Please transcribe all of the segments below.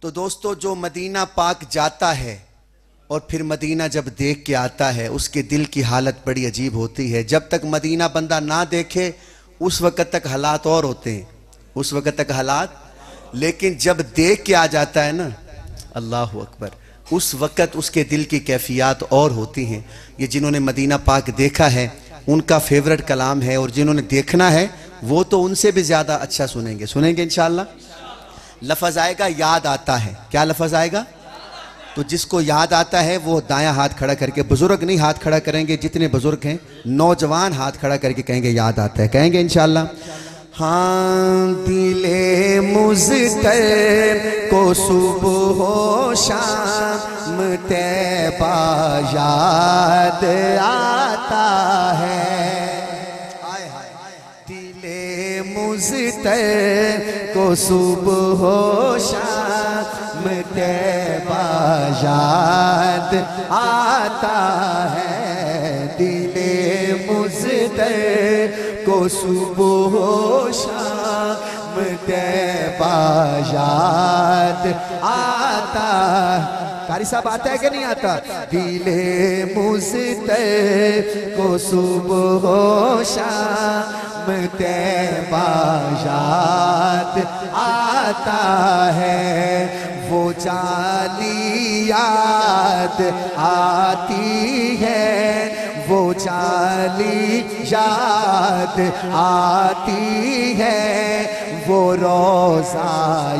تو دوستو جو مدینہ پاک جاتا ہے اور پھر مدینہ جب دیکھ کے آتا ہے اس کے دل کی حالت بڑی عجیب ہوتی ہے. جب تک مدینہ بندہ نہ دیکھے اس وقت تک حالات اور ہوتے ہیں, اس وقت تک حالات, لیکن جب دیکھ کے آ جاتا ہے نا, اللہ اکبر, اس وقت اس کے دل کی کیفیات اور ہوتی ہیں. یہ جنہوں نے مدینہ پاک دیکھا ہے ان کا فیورٹ کلام ہے, اور جنہوں نے دیکھنا ہے وہ تو ان سے بھی زیادہ اچھا سنیں گے انشاءاللہ. لفظ آئے گا یاد آتا ہے. کیا لفظ آئے گا؟ تو جس کو یاد آتا ہے وہ دایاں ہاتھ کھڑا کر کے, بزرگ نہیں ہاتھ کھڑا کریں گے, جتنے بزرگ ہیں نوجوان ہاتھ کھڑا کر کے کہیں گے یاد آتا ہے, کہیں گے انشاءاللہ. ہاں دل مضطر کو صبح و شام طیبہ یاد آتا ہے. دل مضطر کو صبح و شام طیبہ یاد آتا ہے. دل مضطر کو صبح و شام طیبہ یاد آتا. قاری صاحب آتا ہے کہ نہیں آتا؟ دل مضطر کو صبح و شام طیبہ یاد آتا ہے. وہ جالی یاد آتی ہے, وہ جالی یاد آتی ہے, وہ روزہ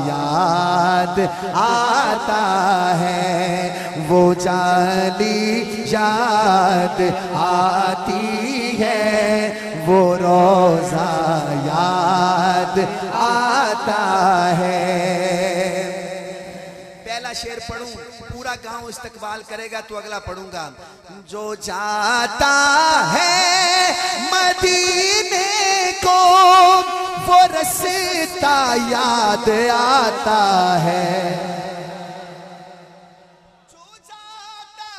یاد آتا ہے. وہ جالی یاد آتی ہے, وہ روزہ یاد آتا ہے. پہلا شعر پڑھوں, پورا گاؤں استقبال کرے گا تو اگلا پڑھوں گا. جو جاتا ہے مدینے کو وہ رستہ یاد آتا ہے. جو جاتا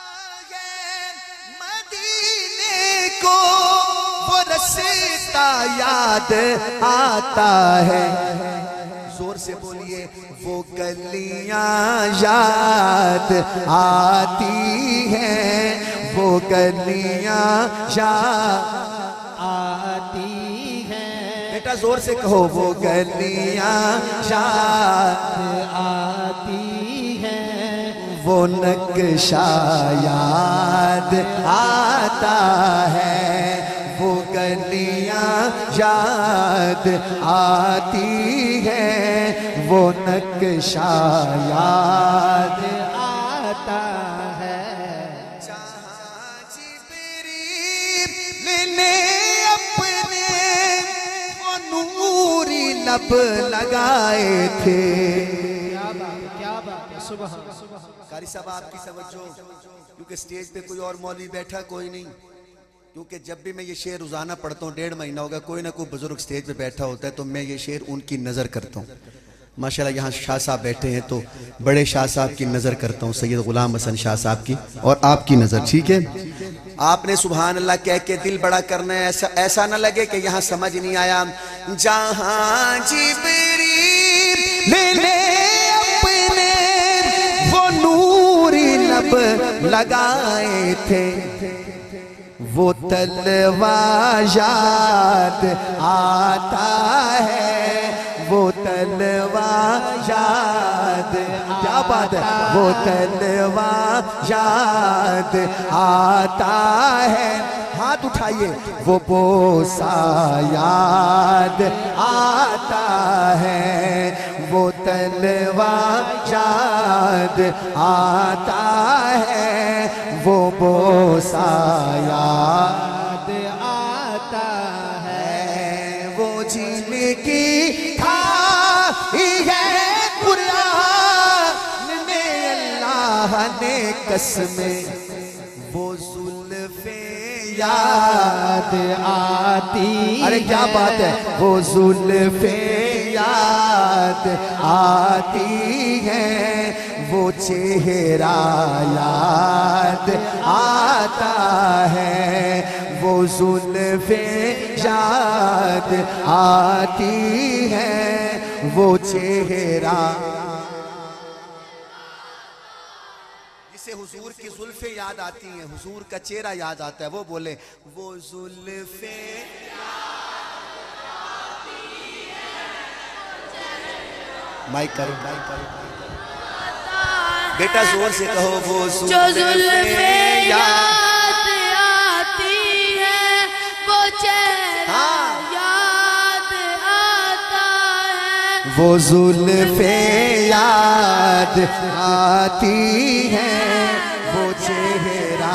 ہے مدینے کو وہ رستہ یاد آتا ہے. زور سے بولیے. وہ گلیاں یاد آتی ہیں, وہ گلیاں یاد آتی ہیں. بیٹا زور سے کہو. وہ گلیاں یاد آتی ہیں, وہ نقشہ یاد آتا ہے. وہ گلیاں یاد آتی ہیں, وہ نقشہ یاد آتا ہے. جہاں جبریل نے اپنے وہ نوری لب لگائے تھے. کیا بات ہے, سبحان. قاری صاحب آپ کی توجہ, کیونکہ سٹیج پہ کوئی اور مولوی بیٹھا کوئی نہیں, کیونکہ جب بھی میں یہ شعر روزانہ پڑھتا ہوں 1.5 مہینہ ہوگا کوئی نہ کوئی بزرگ سٹیج پہ بیٹھا ہوتا ہے, تو میں یہ شعر ان کی نظر کرتا ہوں. ماشاءاللہ یہاں شاہ صاحب بیٹھے ہیں تو بڑے شاہ صاحب کی نظر کرتا ہوں, سید غلام حسن شاہ صاحب کی, اور آپ کی نظر. ٹھیک ہے, آپ نے سبحان اللہ کہہ کے دل بڑا کرنا ہے, ایسا نہ لگے کہ یہاں سمجھ نہیں آیا. جہاں جبریل نے اپنے وہ نوری لب لگائے تھے, وہ تلوہ یاد آتا ہے, وہ تلوہ یاد. کیا بات ہے. وہ تلوہ یاد آتا ہے. ہاتھ اٹھائیے. وہ بوسہ یاد آتا ہے, وہ تلوہ یاد آتا ہے, وہ بوسہ یاد آتا ہے. وہ جن کی کھائی ہے قرآن میں اللہ نے قسمیں, وہ زلفیں یاد آتی. ارے کیا بات ہے. وہ زلفیں یاد آتی ہیں, وہ چہرہ یاد آتا ہے, وہ زلفیں یاد آتی ہیں, وہ چہرہ حضور کی زلفیں یاد آتی ہیں، حضور کا چہرہ یاد آتا ہے، وہ بولے وہ زلفیں مائک کرو بیٹا زور سے کہو وہ زلفیں یاد آتی ہے، وہ چہرہ یاد آتا ہے، وہ زلفیں یاد آتی ہیں، وہ چہرہ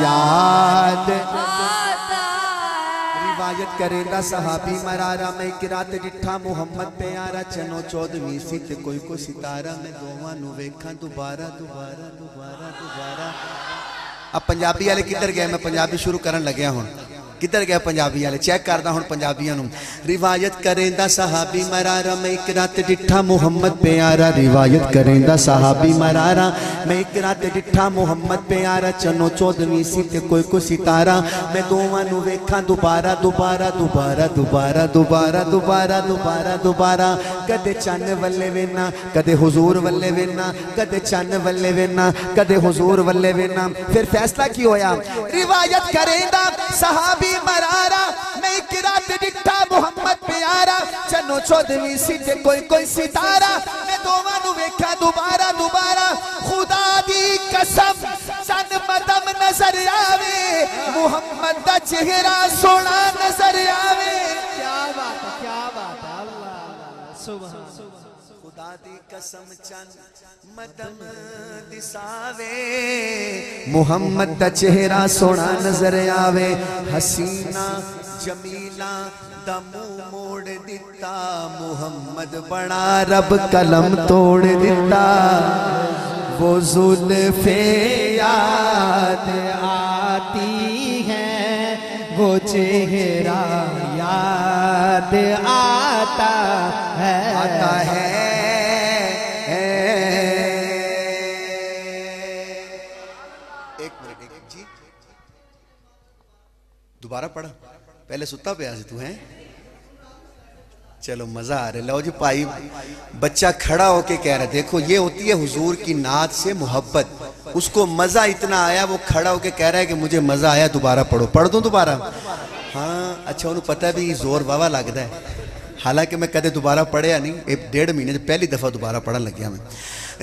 یاد آتا ہے۔ روایت کرندہ صحابی مرارا میں کرات ڈٹھا محمد پیارا چنو 14ویں سی تے کوئی کو ستارہ میں دوواں نو ویکھاں دوبارہ دوبارہ دوبارہ دوبارہ۔ اب پنجابی والے کدھر گئے؟ میں پنجابی شروع کرن لگیا ہوں، کدھر گئے پنجابی والے؟ چیک کردا ہوں پنجابیاں نوں۔ روایت کریندا صحابی مرارا میں ایک رات ڈٹھا محمد پیارا، روایت کریندا صحابی مرارا میں ایک رات ڈٹھا محمد پیارا چنو 14ویں سی تے کوئی کو ستارہ میں دوواں نو ویکھاں دوبارہ دوبارہ دوبارہ دوبارہ دوبارہ دوبارہ دوبارہ دوبارہ، کدے چن ولے وینا کدے حضور ولے وینا، کدے چن ولے وینا کدے حضور ولے وینا۔ پھر فیصلہ کی ہویا؟ روایت کریندا صحابی مرارا میں ایک رات ڈٹھا محمد پیارا چنو 14ویں سی تے کوئی ستارہ میں دوواں نو ویکھاں دوبارہ دوبارہ، خدا دی قسم چن مدم نظر آوے، محمد دا چہرہ سونا نظر آوے۔ کیا بات ہے، کیا بات ہے، اللہ سبحان خدا دی قسم چن مدم دساوے، محمد دا چہرہ سونا نظر آوے، حسینہ جمیلہ دا منہ موڑ دیتا، محمد بڑا رب قلم توڑ دیتا، وہ زلفیں یاد آتی ہیں، وہ چہرہ یاد آتا ہے ایک منٹ جی دوبارہ پڑھا، پہلے ستا پہ آج تو ہیں، چلو مزہ آ رہے۔ لو جی پائی بچہ کھڑا ہو کے کہہ رہا ہے، دیکھو یہ ہوتی ہے حضور کی نعت سے محبت، اس کو مزہ اتنا آیا وہ کھڑا ہو کے کہہ رہا ہے کہ مجھے مزہ آیا، دوبارہ پڑھو۔ پڑھ دوں دوبارہ؟ ہاں اچھا انہوں پتہ بھی زور واوا لگتا ہے، حالانکہ میں کدے دوبارہ پڑھیا نہیں، 1.5 مہینے سے پہلی دفعہ دوبارہ پڑھن لگیا میں۔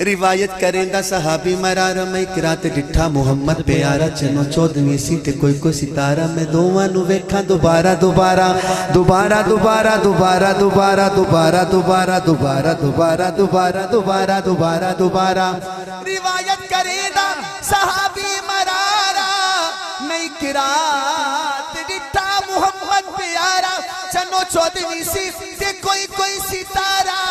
روایت کریندا صحابی مرارا میں ایک رات ڈٹھا محمد پیارا چنو 14ویں سی تے کوئی کو ستارہ میں دوواں نو ویکھاں دوبارہ دوبارہ دوبارہ دوبارہ دوبارہ دوبارہ دوبارہ دوبارہ دوبارہ دوبارہ دوبارہ دوبارہ دوبارہ دوبارہ۔ روایت کریندا صحابی مرارا میں ایک رات ڈٹھا محمد پیارا چنو 14ویں سی تے کوئی ستارہ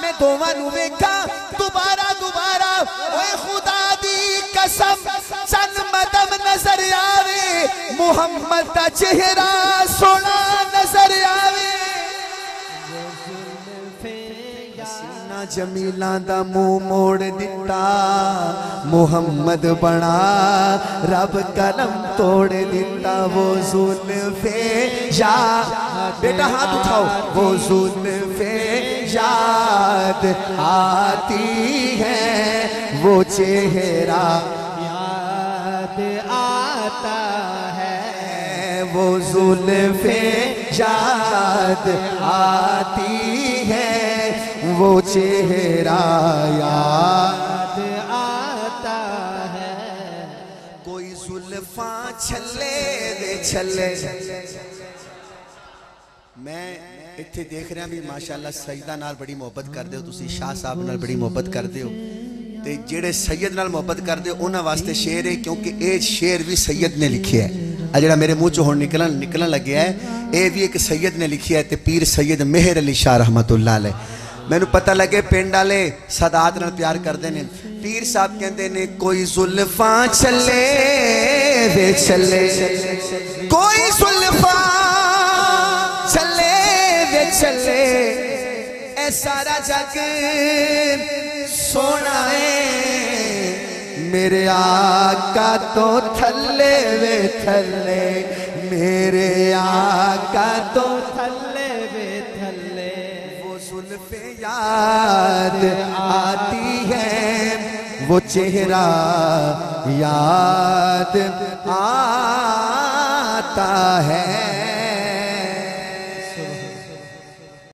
میں دوواں نو ویکھاں دوبارہ دوبارہ، اوے خدا دی قسم چن مدم نظر آوے، محمد دا چہرہ سونا نظر آوے، حسینہ جمیلہ دا منہ موڑ دیتا، محمد بڑا رب قلم توڑ دیتا، وہ زلفیں یاد، بیٹا ہاتھ اٹھاؤ، وہ زلفیں یاد آتی ہے، وہ چہرہ یاد آتا ہے، وہ زلفیں یاد آتی ہے، وہ چہرہ یاد آتا ہے۔ کوئی زلفاں چھلے دے چھلے، میں اتھے دیکھ رہے ہیں بھی ماشاءاللہ سیدہ نال بڑی محبت کر دے ہو، تسی شاہ صاحب نال بڑی محبت کر دے ہو، تے جیڑے سید نال محبت کر دے انہاں واسطے شعر ہے، کیونکہ اے شعر بھی سید نے لکھی ہے، جیڑا میرے منہ چوں ہن نکلن لگیا ہے، اے بھی ایک سید نے لکھی ہے، تے پیر سید مہر علی شاہ رحمت اللہ علیہ۔ میں نو پتہ لگے پنڈ والے سادات نال پیار کردے نے، پیر صاحب کہندے نے کوئی زلفاں چھلے دے چھلے، کوئی زلفاں چھلے دے چھلے، اے سارا جگ سونا ہے، میرے آقا تو تھلے وے تھلے، میرے آقا تو تھلے وے تھلے، وہ زلفیں یاد آتی ہے، وہ چہرہ یاد آتا ہے